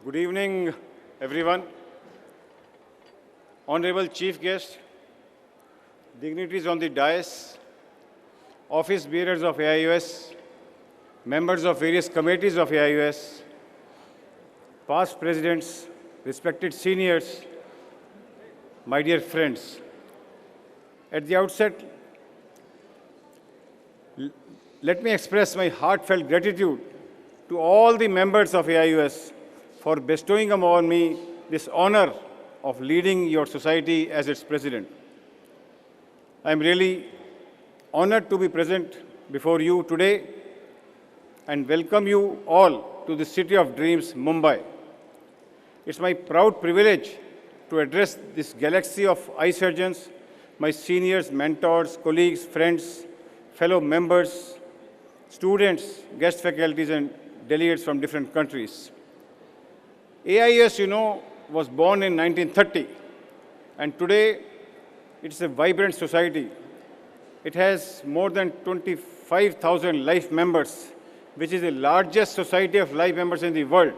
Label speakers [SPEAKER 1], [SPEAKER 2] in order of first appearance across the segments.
[SPEAKER 1] Good evening, everyone. Honorable Chief Guest, dignitaries on the dais, office bearers of AIUS, members of various committees of AIUS, past presidents, respected seniors, my dear friends. At the outset, let me express my heartfelt gratitude to all the members of AIUS for bestowing upon me this honor of leading your society as its president. I am really honored to be present before you today and welcome you all to the city of dreams, Mumbai. It's my proud privilege to address this galaxy of eye surgeons, my seniors, mentors, colleagues, friends, fellow members, students, guest faculties, and delegates from different countries. AIUS, was born in 1930, and today it's a vibrant society. It has more than 25,000 life members, which is the largest society of life members in the world.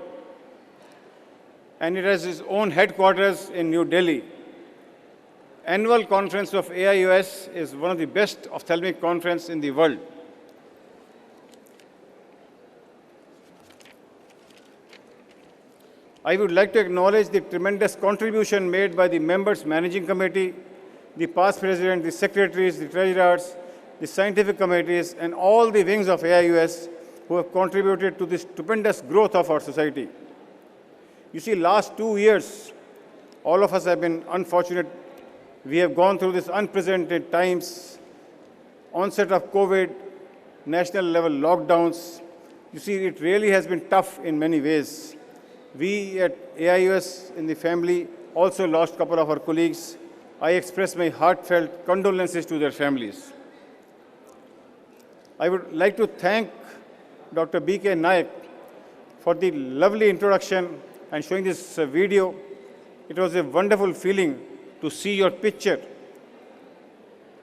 [SPEAKER 1] And it has its own headquarters in New Delhi. Annual conference of AIUS is one of the best ophthalmic conferences in the world. I would like to acknowledge the tremendous contribution made by the members' managing committee, the past president, the secretaries, the treasurers, the scientific committees, and all the wings of AIUS who have contributed to this stupendous growth of our society. You see, last 2 years, all of us have been unfortunate. We have gone through this unprecedented times, onset of COVID, national level lockdowns. You see, it really has been tough in many ways. We at AIUS in the family also lost a couple of our colleagues. I express my heartfelt condolences to their families. I would like to thank Dr. B.K. Nayak for the lovely introduction and showing this video. It was a wonderful feeling to see your picture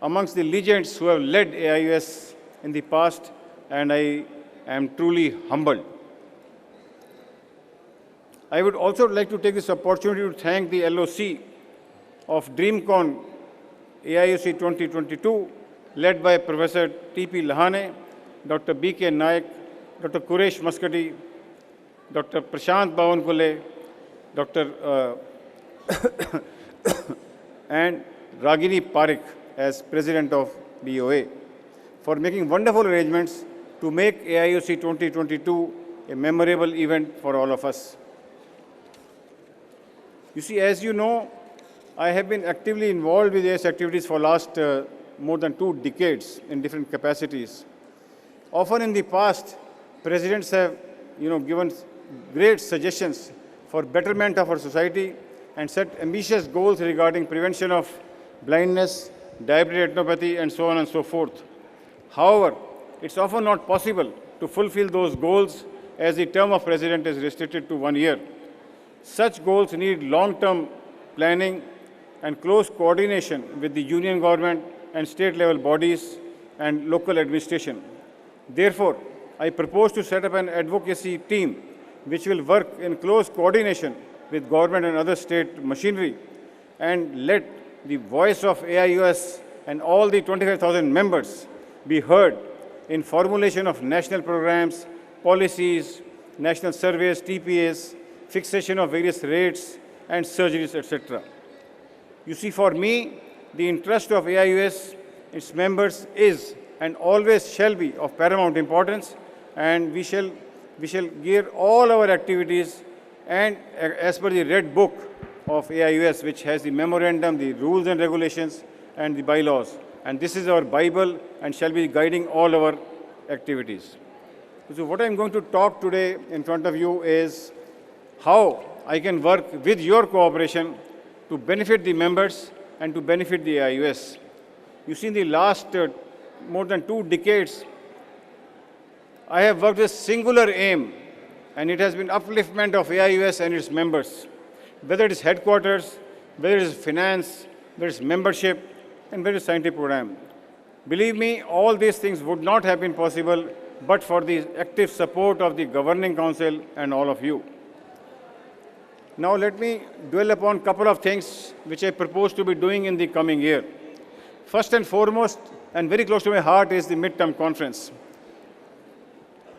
[SPEAKER 1] amongst the legends who have led AIUS in the past, and I am truly humbled. I would also like to take this opportunity to thank the LOC of DreamCon AIUC 2022, led by Professor T.P. Lahane, Dr. B.K. Nayak, Dr. Quresh Muscati, Dr. Prashant Bawankule, Dr. and Ragini Parekh as President of BOA, for making wonderful arrangements to make AIUC 2022 a memorable event for all of us. You see, as you know, I have been actively involved with AIUS activities for last more than 2 decades in different capacities. Often in the past, presidents have given great suggestions for betterment of our society and set ambitious goals regarding prevention of blindness, diabetic retinopathy, and so on and so forth. However, it's often not possible to fulfill those goals as the term of president is restricted to 1 year. Such goals need long-term planning and close coordination with the union government and state-level bodies and local administration. Therefore, I propose to set up an advocacy team which will work in close coordination with government and other state machinery and let the voice of AIUS and all the 25,000 members be heard in formulation of national programs, policies, national surveys, TPAs, fixation of various rates and surgeries, etc. You see, for me, the interest of AIUS, its members, is and always shall be of paramount importance, and we shall gear all our activities and as per the Red Book of AIUS, which has the memorandum, the rules and regulations, and the bylaws. And this is our Bible and shall be guiding all our activities. So what I'm going to talk today in front of you is how I can work with your cooperation to benefit the members and to benefit the AIUS. You see, in the last more than 2 decades, I have worked with singular aim, and it has been upliftment of AIUS and its members, whether it is headquarters, whether it is finance, whether it is membership, and whether it is scientific program. Believe me, all these things would not have been possible but for the active support of the Governing Council and all of you. Now let me dwell upon a couple of things which I propose to be doing in the coming year. First and foremost, and very close to my heart, is the midterm conference.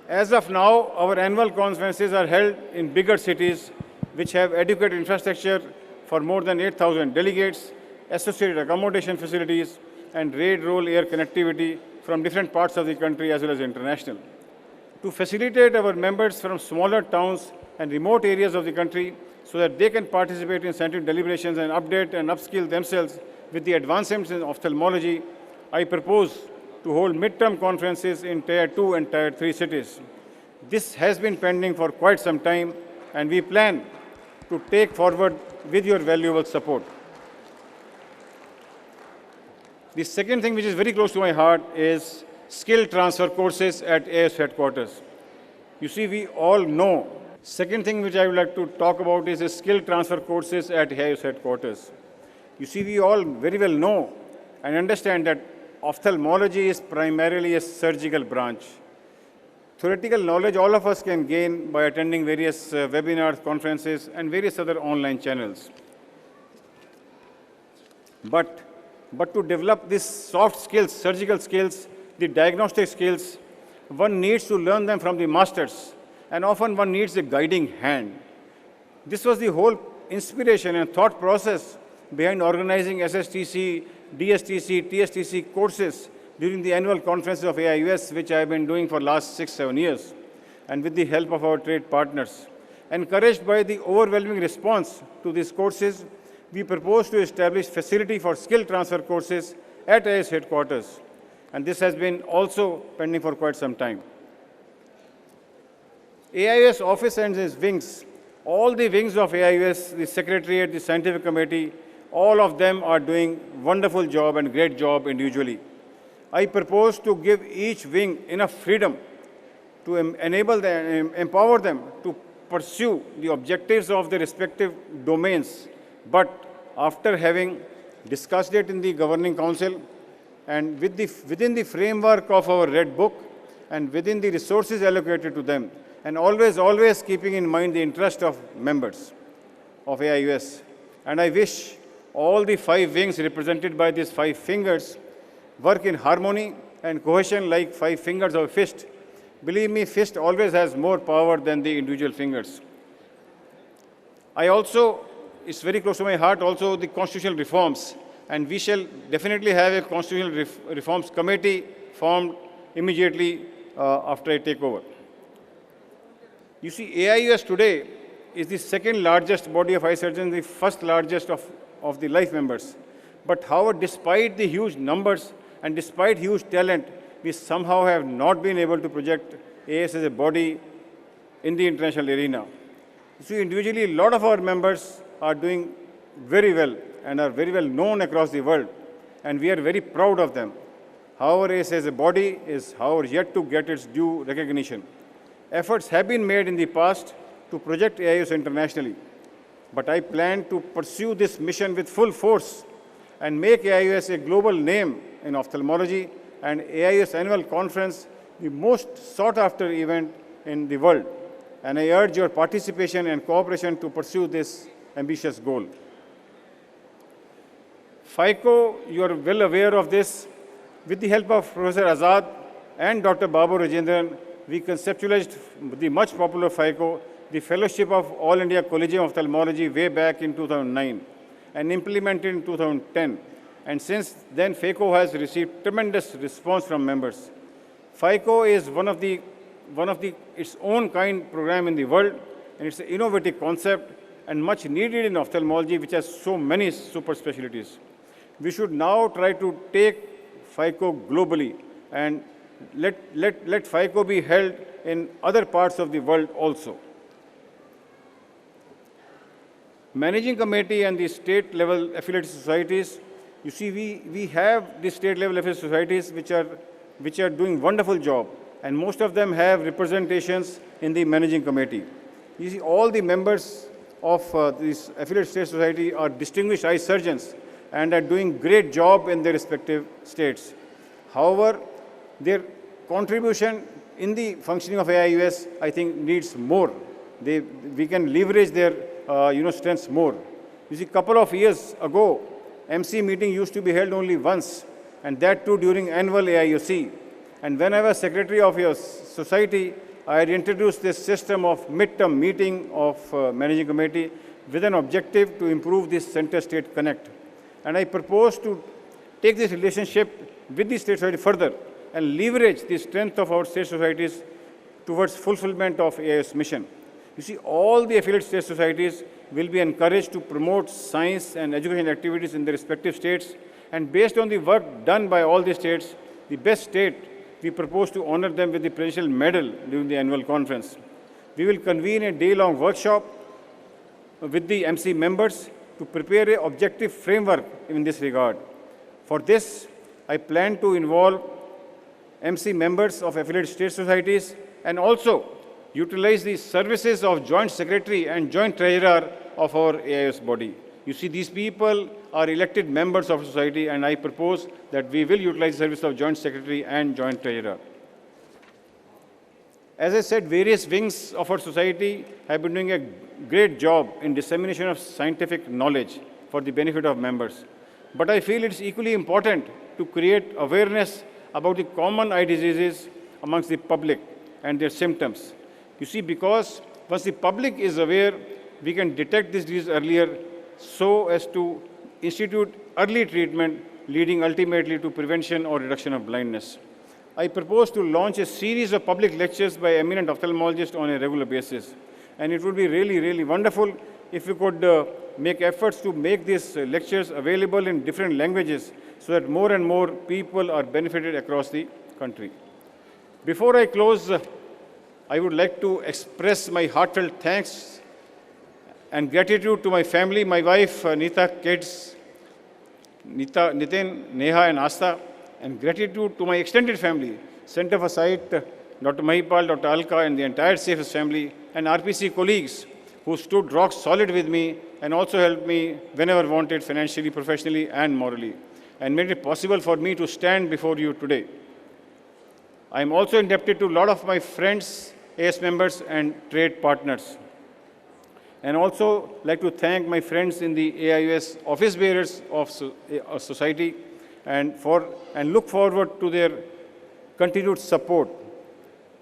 [SPEAKER 1] As of now, our annual conferences are held in bigger cities which have adequate infrastructure for more than 8,000 delegates, associated accommodation facilities, and rail air connectivity from different parts of the country as well as international. To facilitate our members from smaller towns and remote areas of the country so that they can participate in scientific deliberations and update and upskill themselves with the advancements in ophthalmology, I propose to hold midterm conferences in Tier 2 and Tier 3 cities. This has been pending for quite some time, and we plan to take forward with your valuable support. The second thing which is very close to my heart is skill transfer courses at AIS headquarters. You see, we all know. Second thing which I would like to talk about is the skill transfer courses at AIS headquarters. You see, we all very well know and understand that ophthalmology is primarily a surgical branch. Theoretical knowledge all of us can gain by attending various webinars, conferences, and various other online channels. But to develop these soft skills, surgical skills, the diagnostic skills, one needs to learn them from the masters, and often one needs a guiding hand. This was the whole inspiration and thought process behind organizing SSTC, DSTC, TSTC courses during the annual conferences of AIUS, which I have been doing for the last 6-7 years, and with the help of our trade partners. Encouraged by the overwhelming response to these courses, we propose to establish facility for skill transfer courses at AIS headquarters, and this has been also pending for quite some time. AIUS office and its wings, all the wings of AIUS, the Secretariat, the Scientific Committee, all of them are doing wonderful job and great job individually. I propose to give each wing enough freedom to enable them, empower them to pursue the objectives of their respective domains. But after having discussed it in the Governing Council and within the framework of our Red Book and within the resources allocated to them, and always keeping in mind the interest of members of AIUS. And I wish all the 5 wings represented by these 5 fingers work in harmony and cohesion like 5 fingers of a fist. Believe me, fist always has more power than the individual fingers. I also, it's very close to my heart, also the constitutional reforms. And we shall definitely have a constitutional reforms committee formed immediately after I take over. You see, AIUS today is the second largest body of eye surgeons, the first largest of the life members. But however, despite the huge numbers and despite huge talent, we somehow have not been able to project AIS as a body in the international arena. You see, individually, a lot of our members are doing very well and are very well known across the world, and we are very proud of them. However, AIS as a body is, however, yet to get its due recognition. Efforts have been made in the past to project AIUS internationally, but I plan to pursue this mission with full force and make AIUS a global name in ophthalmology and AIUS annual conference the most sought-after event in the world. And I urge your participation and cooperation to pursue this ambitious goal. FICO, you are well aware of this. With the help of Professor Azad and Dr. Babu Rajendran, we conceptualized the much popular FICO, the Fellowship of All India Collegium of Ophthalmology, way back in 2009 and implemented in 2010. And since then, FICO has received tremendous response from members. FICO is one of its own kind program in the world, and it's an innovative concept and much needed in ophthalmology, which has so many super specialties. We should now try to take FICO globally and let FICO be held in other parts of the world also. Managing committee and the state level affiliate societies, you see, we have the state level affiliate societies which are doing wonderful job, and most of them have representations in the managing committee. You see, all the members of this affiliate state society are distinguished eye surgeons and are doing great job in their respective states. However, their contribution in the functioning of AIUS, I think, needs more. We can leverage their strengths more. You see, a couple of years ago, MC meeting used to be held only once, and that too during annual AIOC. And when I was secretary of your society, I had introduced this system of mid-term meeting of managing committee with an objective to improve this center-state connect. And I propose to take this relationship with the state society further and leverage the strength of our state societies towards fulfillment of AIS mission. You see, all the affiliate state societies will be encouraged to promote science and education activities in their respective states, and based on the work done by all the states, the best state, we propose to honor them with the Presidential Medal during the annual conference. We will convene a day-long workshop with the MC members to prepare an objective framework in this regard. For this, I plan to involve MC members of affiliate state societies and also utilize the services of Joint Secretary and Joint Treasurer of our AIS body. You see, these people are elected members of society, and I propose that we will utilize the service of Joint Secretary and Joint Treasurer. As I said, various wings of our society have been doing a great job in dissemination of scientific knowledge for the benefit of members. But I feel it's equally important to create awareness about the common eye diseases amongst the public and their symptoms. You see, because once the public is aware, we can detect this disease earlier so as to institute early treatment, leading ultimately to prevention or reduction of blindness. I propose to launch a series of public lectures by eminent ophthalmologists on a regular basis. And it would be really, really wonderful if we could make efforts to make these lectures available in different languages so that more and more people are benefited across the country. Before I close, I would like to express my heartfelt thanks and gratitude to my family, my wife, kids, Nitin, Neha, and Asta, and gratitude to my extended family, Center for Sight, Dr. Mahipal, Dr. Alka, and the entire CFS family, and RPC colleagues who stood rock solid with me and also helped me whenever wanted, financially, professionally, and morally, and made it possible for me to stand before you today. I am also indebted to a lot of my friends, AS members, and trade partners. And also like to thank my friends in the AIUS office bearers of society and look forward to their continued support.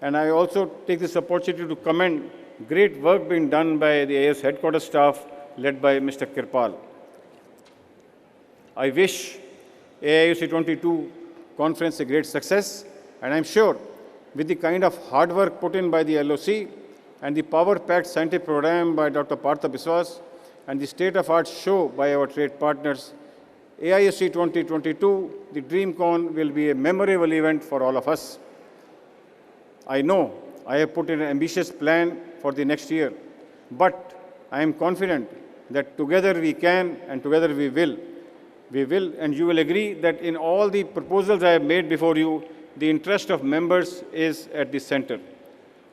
[SPEAKER 1] And I also take this opportunity to commend great work being done by the AIS headquarters staff led by Mr. Kirpal. I wish AIUC 22 conference a great success, and I'm sure with the kind of hard work put in by the LOC and the power-packed scientific program by Dr. Partha Biswas and the state-of-art show by our trade partners, AISC 2022, the DreamCon, will be a memorable event for all of us. I know I have put in an ambitious plan for the next year, but I am confident that together we can and together we will. We will, and you will agree that in all the proposals I have made before you, the interest of members is at the center.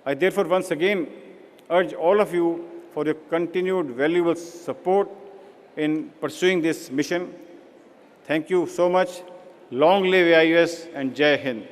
[SPEAKER 1] I therefore once again urge all of you for your continued valuable support in pursuing this mission. Thank you so much. Long live AIUS and Jai Hind.